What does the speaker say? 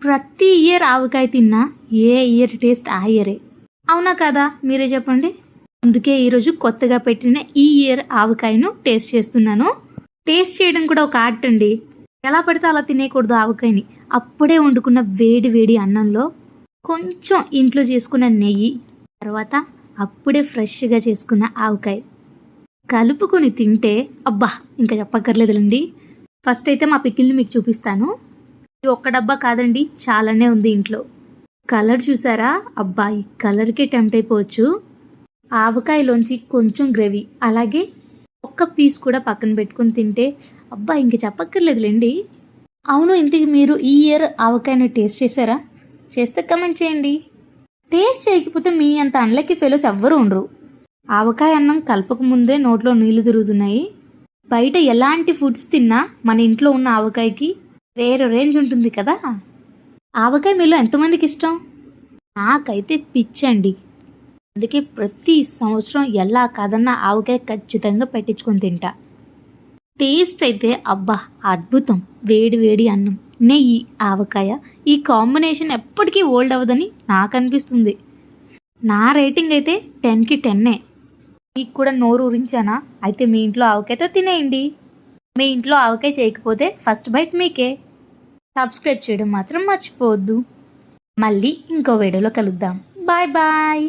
ప్రతి ఇయర్ ఆవకాయ తిన్నా ఏ year taste ఆ ఇయరే. అవునా కదా, మీరే చెప్పండి. అందుకే ఈరోజు కొత్తగా పెట్టిన ఈ ఇయర్ ఆవకాయను టేస్ట్ చేస్తున్నాను. టేస్ట్ చేయడం కూడా ఒక ఆర్ట్ అండి. ఎలా పడితే అలా తినేయకూడదు ఆవకాయని. అప్పుడే వండుకున్న వేడి వేడి అన్నంలో కొంచెం ఇంట్లో చేసుకున్న నెయ్యి, తర్వాత అప్పుడే ఫ్రెష్గా చేసుకున్న ఆవకాయ కలుపుకొని తింటే అబ్బా ఇంకా చెప్పక్కర్లేదులండి. ఫస్ట్ అయితే మా పికిల్ని మీకు చూపిస్తాను. ఇది ఒక్క డబ్బా కాదండి, చాలానే ఉంది ఇంట్లో. కలర్ చూసారా, అబ్బా ఈ కలర్కే టెంప్ట్ అయిపోవచ్చు. ఆవకాయలోంచి కొంచెం గ్రేవీ, అలాగే ఒక్క పీస్ కూడా పక్కన పెట్టుకుని తింటే అబ్బా ఇంక చెప్పక్కర్లేదులేండి. అవును, ఇంతకు మీరు ఈ ఇయర్ ఆవకాయని టేస్ట్ చేశారా? చేస్తే కమెంట్ చేయండి. టేస్ట్ చేయకపోతే మీ అంత అన్లక్కీ ఫెలోస్ ఎవ్వరూ ఉండరు. ఆవకాయ అన్నం కలపక ముందే నోట్లో నీళ్లు తిరుగుతున్నాయి. బయట ఎలాంటి ఫుడ్స్ తిన్నా మన ఇంట్లో ఉన్న ఆవకాయకి వేరే రేంజ్ ఉంటుంది కదా. ఆవకాయ మీలో ఎంతమందికి ఇష్టం? నాకైతే పిచ్చండి. అందుకే ప్రతి సంవత్సరం ఎలా కాదన్నా ఆవకాయ ఖచ్చితంగా పెట్టించుకొని తింటా. టేస్ట్ అయితే అబ్బా అద్భుతం. వేడి వేడి అన్నం, నెయ్యి, ఆవకాయ, ఈ కాంబినేషన్ ఎప్పటికీ ఓల్డ్ అవ్వదని నాకు అనిపిస్తుంది. నా రేటింగ్ అయితే 10కి 10. మీకు కూడా నోరు ఊరించానా? అయితే మీ ఇంట్లో ఆవకాయతో తినేయండి. మీ ఇంట్లో ఆవకాయ చేయకపోతే ఫస్ట్ బైట్ మీకే. సబ్స్క్రైబ్ చేయడం మాత్రం మర్చిపోవద్దు. మళ్ళీ ఇంకో వీడియోలో కలుద్దాం. Bye bye.